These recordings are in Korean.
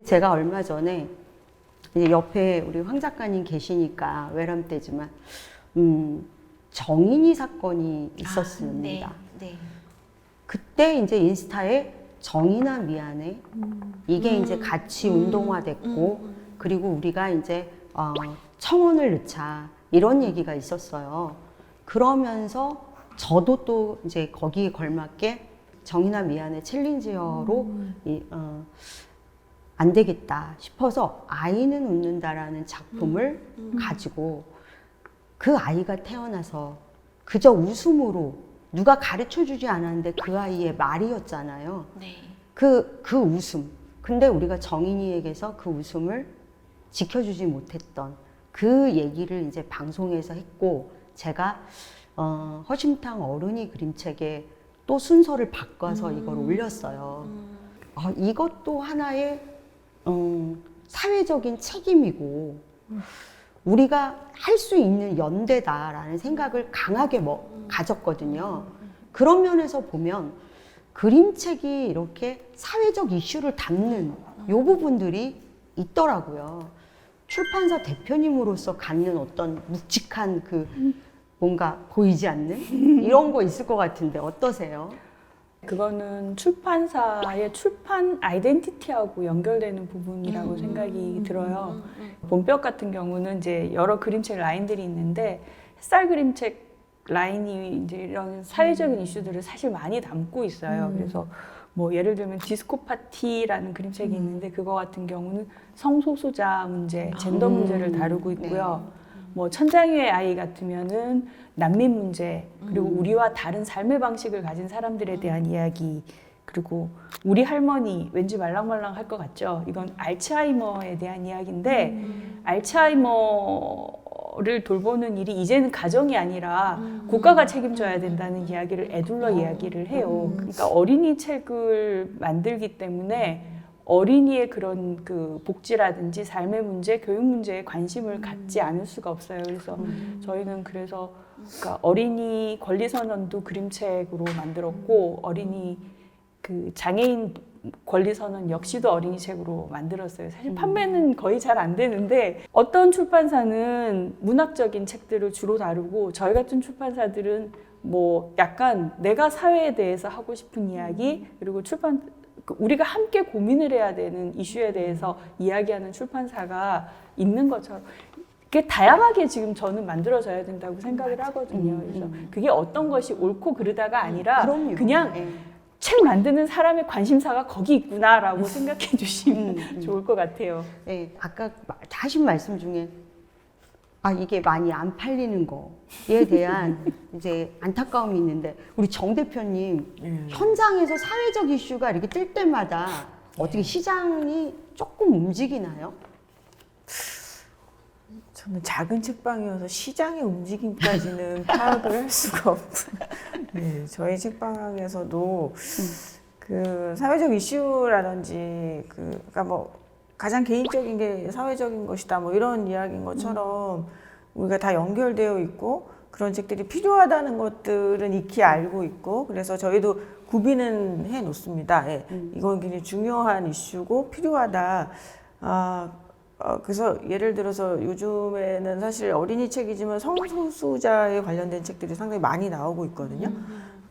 제가 얼마 전에 이제 옆에 우리 황 작가님 계시니까 외람 때지만 정인이 사건이 있었습니다. 네. 그때 이제 인스타에 정인아 미안해 이게 이제 같이 운동화됐고 그리고 우리가 이제 청원을 넣자 이런 얘기가 있었어요. 그러면서 저도 또 이제 거기에 걸맞게 정인아 미안해 챌린지어로 안 되겠다 싶어서 아이는 웃는다라는 작품을 가지고 그 아이가 태어나서 그저 웃음으로 누가 가르쳐 주지 않았는데 그 아이의 말이었잖아요. 네. 그 웃음. 근데 우리가 정인이에게서 그 웃음을 지켜주지 못했던 그 얘기를 이제 방송에서 했고 제가 허심탕 어른이 그림책에 또 순서를 바꿔서 이걸 올렸어요. 이것도 하나의 사회적인 책임이고 우리가 할 수 있는 연대다라는 생각을 강하게 가졌거든요. 그런 면에서 보면 그림책이 이렇게 사회적 이슈를 담는 이 부분들이 있더라고요. 출판사 대표님으로서 갖는 어떤 묵직한 그 뭔가 보이지 않는 이런 거 있을 것 같은데 어떠세요? 그거는 출판사의 출판 아이덴티티하고 연결되는 부분이라고 생각이 들어요. 본벽 같은 경우는 이제 여러 그림책 라인들이 있는데 햇살 그림책 라인이 이제 이런 사회적인 이슈들을 사실 많이 담고 있어요. 그래서 뭐 예를 들면 디스코 파티라는 그림책이 있는데 그거 같은 경우는 성소수자 문제, 젠더 문제를 다루고 있고요. 뭐 천장위의 아이 같으면은 난민 문제, 그리고 우리와 다른 삶의 방식을 가진 사람들에 대한 이야기, 그리고 우리 할머니 왠지 말랑말랑할 것 같죠? 이건 알츠하이머에 대한 이야기인데 알츠하이머를 돌보는 일이 이제는 가정이 아니라 국가가 책임져야 된다는 이야기를 애둘러 이야기를 해요. 그러니까 어린이 책을 만들기 때문에 어린이의 그런 그 복지라든지 삶의 문제, 교육 문제에 관심을 갖지 않을 수가 없어요. 그래서 저희는 그래서 그러니까 어린이 권리 선언도 그림책으로 만들었고 어린이 그 장애인 권리 선언 역시도 어린이 책으로 만들었어요. 사실 판매는 거의 잘 안 되는데 어떤 출판사는 문학적인 책들을 주로 다루고 저희 같은 출판사들은 뭐 약간 내가 사회에 대해서 하고 싶은 이야기 그리고 우리가 함께 고민을 해야 되는 이슈에 대해서 이야기하는 출판사가 있는 것처럼 그게 다양하게 지금 저는 만들어져야 된다고 생각을 하거든요. 그래서 그게 어떤 것이 옳고 그르다가 아니라 그냥 책 만드는 사람의 관심사가 거기 있구나라고 생각해 주시면 좋을 것 같아요. 네, 아까 하신 말씀 중에 이게 많이 안 팔리는 거에 대한 이제 안타까움이 있는데 우리 정 대표님 현장에서 사회적 이슈가 이렇게 뜰 때마다 어떻게 시장이 조금 움직이나요? 저는 작은 책방이어서 시장의 움직임까지는 파악을 할 수가 없어요. 네, 저희 책방에서도 그 사회적 이슈라든지 그러니까 뭐 가장 개인적인 게 사회적인 것이다 뭐 이런 이야기인 것처럼 우리가 다 연결되어 있고 그런 책들이 필요하다는 것들은 익히 알고 있고 그래서 저희도 구비는 해 놓습니다. 예, 이건 굉장히 중요한 이슈고 필요하다. 그래서 예를 들어서 요즘에는 사실 어린이 책이지만 성소수자에 관련된 책들이 상당히 많이 나오고 있거든요.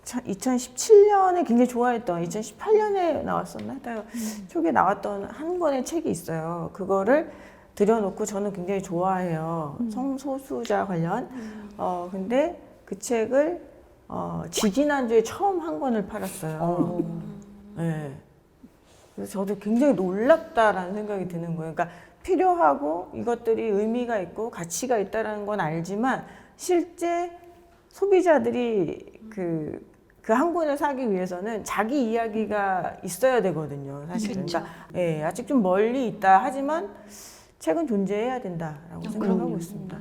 2017년에 굉장히 좋아했던 2018년에 나왔었나? 초기에 나왔던 한 권의 책이 있어요. 그거를 들여놓고 저는 굉장히 좋아해요. 성소수자 관련. 근데 그 책을 지지난주에 처음 한 권을 팔았어요. 네. 그래서 저도 굉장히 놀랍다라는 생각이 드는 거예요. 그러니까 필요하고 이것들이 의미가 있고 가치가 있다는 건 알지만 실제 소비자들이 그 한 권을 사기 위해서는 자기 이야기가 있어야 되거든요. 사실은. 그러니까 아직 좀 멀리 있다 하지만 책은 존재해야 된다라고 생각하고 있습니다.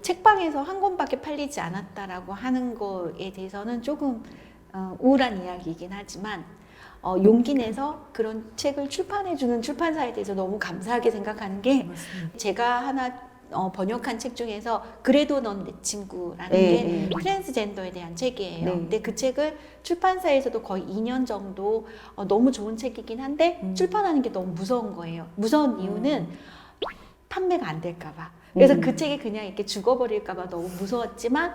책방에서 한 권밖에 팔리지 않았다라고 하는 거에 대해서는 조금 우울한 이야기이긴 하지만 용기 내서 그런 책을 출판해주는 출판사에 대해서 너무 감사하게 생각하는 게 제가 하나 번역한 책 중에서 그래도 넌 내 친구라는 네, 게 네. 트랜스젠더에 대한 책이에요. 네. 근데 그 책을 출판사에서도 거의 2년 정도 너무 좋은 책이긴 한데 출판하는 게 너무 무서운 거예요. 무서운 이유는 판매가 안 될까 봐. 그래서 그 책이 그냥 이렇게 죽어버릴까 봐 너무 무서웠지만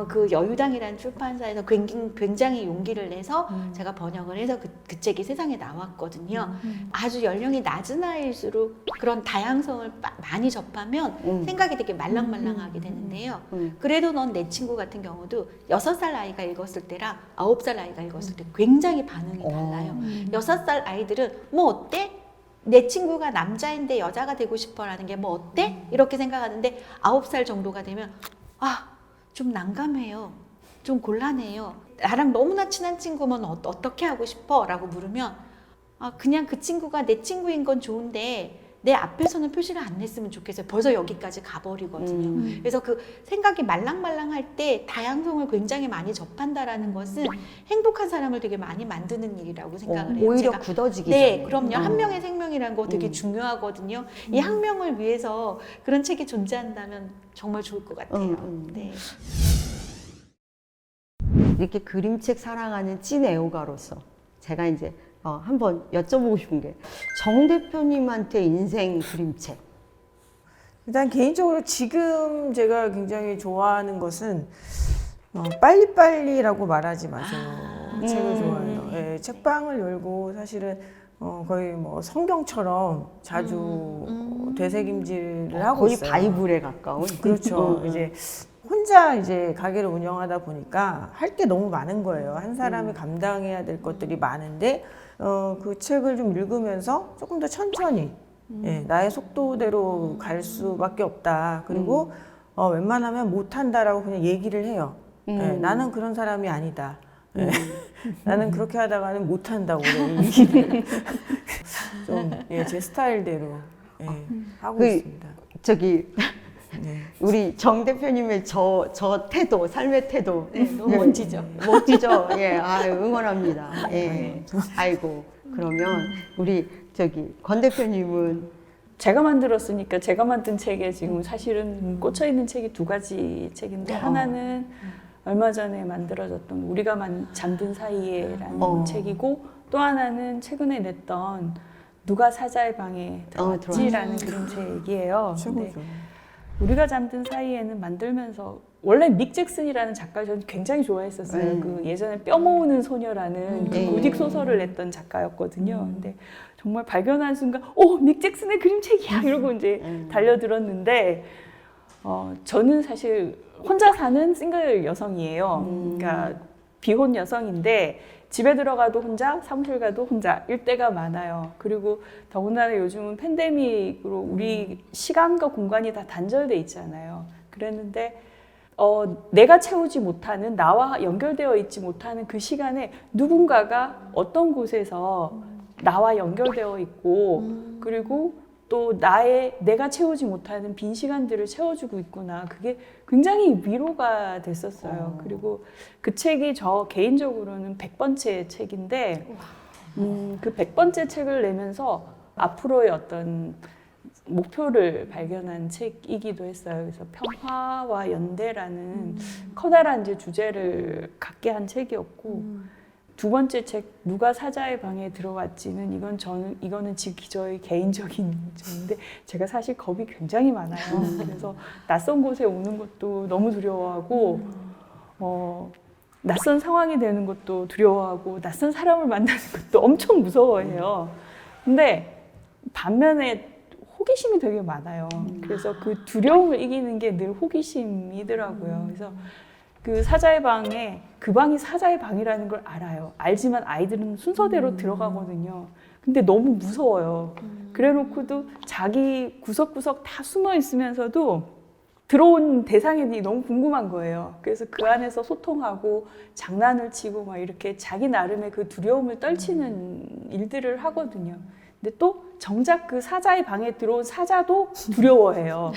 그 여유당이라는 출판사에서 굉장히 용기를 내서 제가 번역을 해서 그 책이 세상에 나왔거든요. 아주 연령이 낮은 아이일수록 그런 다양성을 많이 접하면 생각이 되게 말랑말랑하게 되는데요. 그래도 넌 내 친구 같은 경우도 6살 아이가 읽었을 때랑 9살 아이가 읽었을 때 굉장히 반응이 달라요. 6살 아이들은 뭐 어때? 내 친구가 남자인데 여자가 되고 싶어라는 게 뭐 어때? 이렇게 생각하는데 9살 정도가 되면 좀 난감해요. 좀 곤란해요. 나랑 너무나 친한 친구면 어떻게 하고 싶어? 라고 물으면 그냥 그 친구가 내 친구인 건 좋은데 내 앞에서는 표시를 안 냈으면 좋겠어요. 벌써 여기까지 가버리거든요. 그래서 그 생각이 말랑말랑할 때 다양성을 굉장히 많이 접한다라는 것은 행복한 사람을 되게 많이 만드는 일이라고 생각을 해요. 오히려 제가. 굳어지기 네, 전에. 그럼요. 한 명의 생명이라는 거 되게 중요하거든요. 이 한 명을 위해서 그런 책이 존재한다면 정말 좋을 것 같아요. 네. 이렇게 그림책 사랑하는 찐 애호가로서 제가 이제 한번 여쭤보고 싶은 게 정 대표님한테 인생 그림책. 일단 개인적으로 지금 제가 굉장히 좋아하는 것은 빨리빨리라고 말하지 마세요. 책을 좋아해요. 예, 책방을 열고 사실은 거의 뭐 성경처럼 자주 되새김질을 하고 거의 있어요. 바이블에 가까운. 그렇죠. 이제 혼자 이제 가게를 운영하다 보니까 할 게 너무 많은 거예요. 한 사람이 감당해야 될 것들이 많은데 그 책을 좀 읽으면서 조금 더 천천히 예, 나의 속도대로 갈 수밖에 없다. 그리고 웬만하면 못한다라고 그냥 얘기를 해요. 예, 나는 그런 사람이 아니다. 예, 나는 그렇게 하다가는 못한다고 얘기를 좀 제 스타일대로 하고 있습니다. 저기 네. 우리 정 대표님의 저 태도, 삶의 태도. 네, 너무 멋지죠. 멋지죠. 예, 응원합니다. 예. 아이고, 그러면 우리 저기 권 대표님은 제가 만들었으니까 제가 만든 책에 지금 사실은 꽂혀 있는 책이 2가지 책인데 하나는 얼마 전에 만들어졌던 우리가 잠든 사이에라는 책이고 또 하나는 최근에 냈던 누가 사자의 방에 들어왔지라는 그림책이에요. 근데 최고죠. 우리가 잠든 사이에는 만들면서 원래 믹 잭슨이라는 작가를 저는 굉장히 좋아했었어요. 그 예전에 뼈 모으는 소녀라는 그 고딕 소설을 냈던 작가였거든요. 근데 정말 발견한 순간 믹 잭슨의 그림책이야 이러고 이제 달려들었는데 저는 사실 혼자 사는 싱글 여성이에요. 그러니까 비혼 여성인데 집에 들어가도 혼자, 사무실 가도 혼자일 때가 많아요. 그리고 더군다나 요즘은 팬데믹으로 우리 시간과 공간이 다 단절돼 있잖아요. 그랬는데 내가 채우지 못하는, 나와 연결되어 있지 못하는 그 시간에 누군가가 어떤 곳에서 나와 연결되어 있고 그리고 또 내가 채우지 못하는 빈 시간들을 채워주고 있구나. 그게 굉장히 위로가 됐었어요. 그리고 그 책이 저 개인적으로는 100번째 책인데 그 100번째 책을 내면서 앞으로의 어떤 목표를 발견한 책이기도 했어요. 그래서 평화와 연대라는 커다란 이제 주제를 갖게 한 책이었고 2번째 책 누가 사자의 방에 들어왔지는 이거는 저의 개인적인 문제인데 제가 사실 겁이 굉장히 많아요. 그래서 낯선 곳에 오는 것도 너무 두려워하고 낯선 상황이 되는 것도 두려워하고 낯선 사람을 만나는 것도 엄청 무서워해요. 근데 반면에 호기심이 되게 많아요. 그래서 그 두려움을 이기는 게 늘 호기심이더라고요. 그래서 그 사자의 방에 그 방이 사자의 방이라는 걸 알아요. 알지만 아이들은 순서대로 들어가거든요. 근데 너무 무서워요. 그래놓고도 자기 구석구석 다 숨어 있으면서도 들어온 대상이 너무 궁금한 거예요. 그래서 그 안에서 소통하고 장난을 치고 막 이렇게 자기 나름의 그 두려움을 떨치는 일들을 하거든요. 근데 또 정작 그 사자의 방에 들어온 사자도 두려워해요.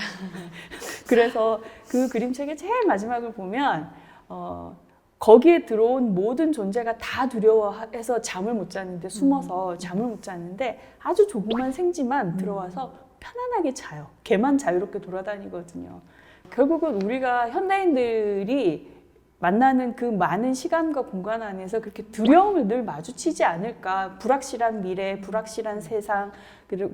그래서 그 그림책의 제일 마지막을 보면 거기에 들어온 모든 존재가 다 두려워해서 잠을 못 자는데 숨어서 잠을 못 자는데 아주 조그만 생쥐만 들어와서 편안하게 자요. 걔만 자유롭게 돌아다니거든요. 결국은 우리가 현대인들이 만나는 그 많은 시간과 공간 안에서 그렇게 두려움을 늘 마주치지 않을까. 불확실한 미래, 불확실한 세상,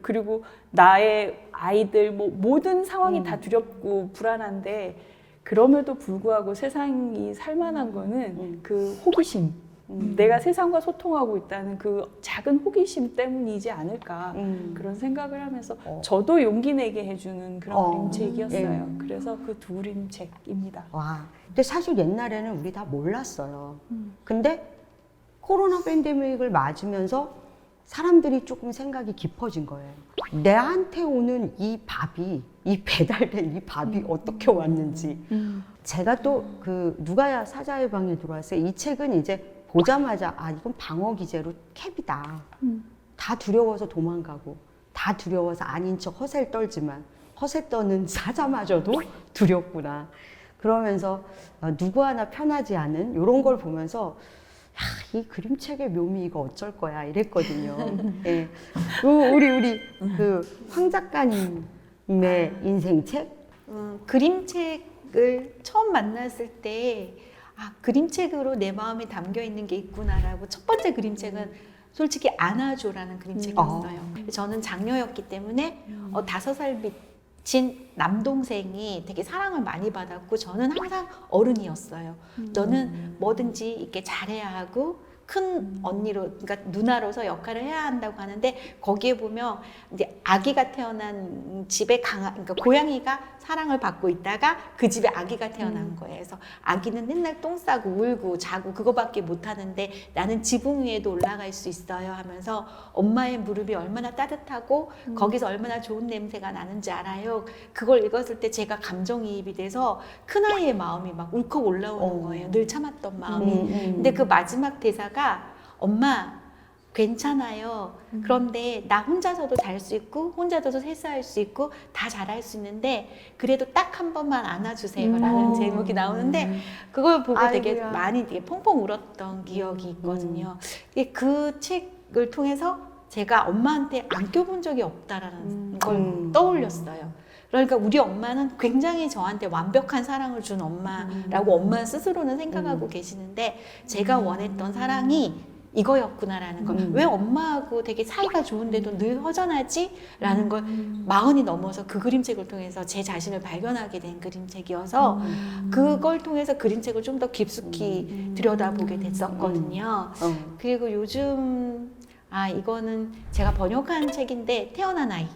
그리고 나의 아이들, 뭐 모든 상황이 다 두렵고 불안한데, 그럼에도 불구하고 세상이 살만한 거는 그 호기심. 내가 세상과 소통하고 있다는 그 작은 호기심 때문이지 않을까. 그런 생각을 하면서 저도 용기 내게 해주는 그런 그림책이었어요. 그래서 그 두 그림책입니다. 와, 근데 사실 옛날에는 우리 다 몰랐어요. 근데 코로나 팬데믹을 맞으면서 사람들이 조금 생각이 깊어진 거예요. 내한테 오는 이 밥이, 이 배달된 이 밥이 어떻게 왔는지. 제가 또 그 누가야 사자의 방에 들어왔어요. 이 책은 이제 보자마자 아, 이건 방어 기제로 캡이다. 다 두려워서 도망가고, 다 두려워서 아닌 척 허세를 떨지만 허세 떠는 사자마저도 두렵구나. 그러면서 누구 하나 편하지 않은 이런 걸 보면서 야, 이 그림책의 묘미 이거 어쩔 거야 이랬거든요. 예. 우리 그 황 작가님의 인생책? 그림책을 처음 만났을 때 아, 그림책으로 내 마음이 담겨 있는 게 있구나라고 첫 번째 그림책은 솔직히 안아줘라는 그림책이었어요. 저는 장녀였기 때문에 5살 미친 남동생이 되게 사랑을 많이 받았고 저는 항상 어른이었어요. 너는 뭐든지 이렇게 잘해야 하고 큰 언니로, 그러니까 누나로서 역할을 해야 한다고 하는데 거기에 보면 이제 아기가 태어난 집에 그러니까 고양이가 사랑을 받고 있다가 그 집에 아기가 태어난 거예요. 그래서 아기는 맨날 똥 싸고 울고 자고 그거밖에 못 하는데 나는 지붕 위에도 올라갈 수 있어요 하면서 엄마의 무릎이 얼마나 따뜻하고 거기서 얼마나 좋은 냄새가 나는지 알아요. 그걸 읽었을 때 제가 감정이입이 돼서 큰아이의 마음이 막 울컥 올라오는 거예요. 늘 참았던 마음이. 근데 그 마지막 대사가 엄마 괜찮아요. 그런데 나 혼자서도 잘 수 있고 혼자서도 세수할 수 있고 다 잘할 수 있는데 그래도 딱 한 번만 안아주세요 라는 제목이 나오는데 그걸 보고 되게 아이고야. 많이 되게 펑펑 울었던 기억이 있거든요. 그 책을 통해서 제가 엄마한테 안겨본 적이 없다라는 걸 떠올렸어요. 그러니까 우리 엄마는 굉장히 저한테 완벽한 사랑을 준 엄마라고 엄마 스스로는 생각하고 계시는데 제가 원했던 사랑이 이거였구나라는 걸. 왜 엄마하고 되게 사이가 좋은데도 늘 허전하지? 라는 걸 40이 넘어서 그 그림책을 통해서 제 자신을 발견하게 된 그림책이어서 그걸 통해서 그림책을 좀 더 깊숙이 들여다보게 됐었거든요. 그리고 요즘 이거는 제가 번역한 책인데 태어난 아이.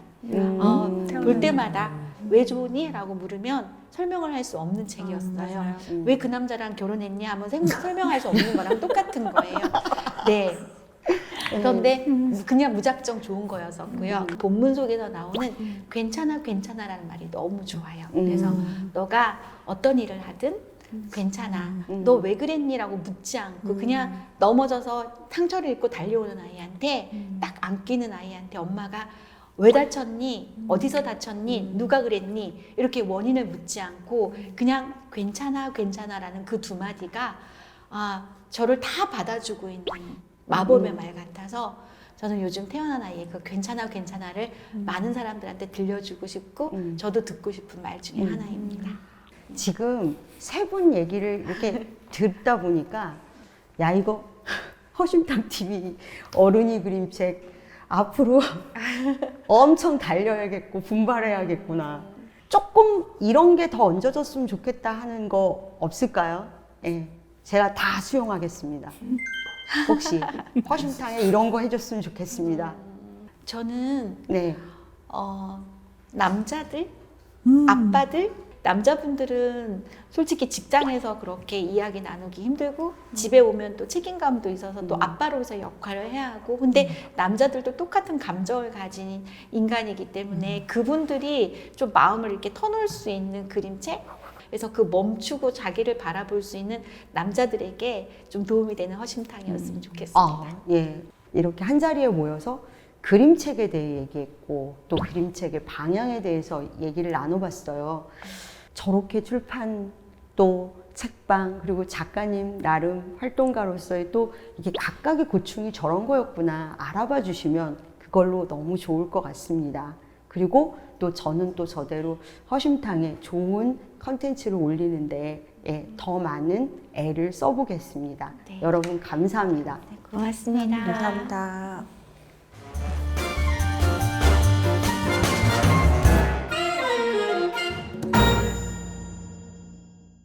볼 때마다 왜 좋으니? 라고 물으면 설명을 할 수 없는 책이었어요. 왜 그 남자랑 결혼했냐 하면 설명할 수 없는 거랑 똑같은 거예요. 네. 그런데 그냥 무작정 좋은 거였었고요. 본문 속에서 나오는 괜찮아 괜찮아라는 말이 너무 좋아요. 그래서 너가 어떤 일을 하든 괜찮아. 너 왜 그랬니라고 묻지 않고 그냥 넘어져서 상처를 입고 달려오는 아이한테 딱 안기는 아이한테 엄마가 왜 다쳤니? 어디서 다쳤니? 누가 그랬니? 이렇게 원인을 묻지 않고 그냥 괜찮아 괜찮아라는 그 두 마디가 저를 다 받아주고 있는 마법의 말 같아서 저는 요즘 태어난 아이의 그 괜찮아 괜찮아를 많은 사람들한테 들려주고 싶고 저도 듣고 싶은 말 중에 하나입니다. 지금 세 분 얘기를 이렇게 듣다 보니까 야 이거 허심탕 TV 어른이 그림책 앞으로 엄청 달려야겠고 분발해야겠구나. 조금 이런 게 더 얹어졌으면 좋겠다 하는 거 없을까요? 예, 제가 다 수용하겠습니다. 혹시 허심탕에 이런 거 해줬으면 좋겠습니다. 저는 네. 남자들, 아빠들, 남자분들은 솔직히 직장에서 그렇게 이야기 나누기 힘들고 집에 오면 또 책임감도 있어서 또 아빠로서 역할을 해야 하고 근데 남자들도 똑같은 감정을 가진 인간이기 때문에 그분들이 좀 마음을 이렇게 터놓을 수 있는 그림책? 그래서 그 멈추고 자기를 바라볼 수 있는 남자들에게 좀 도움이 되는 허심탕이었으면 좋겠습니다. 예. 이렇게 한 자리에 모여서 그림책에 대해 얘기했고 또 그림책의 방향에 대해서 얘기를 나눠봤어요. 저렇게 출판 또 책방 그리고 작가님 나름 활동가로서의 또 이게 각각의 고충이 저런 거였구나 알아봐 주시면 그걸로 너무 좋을 것 같습니다. 그리고 또 저는 또 저대로 허심탕에 좋은 컨텐츠를 올리는데 더 많은 애를 써보겠습니다. 네. 여러분 감사합니다. 고맙습니다. 감사합니다.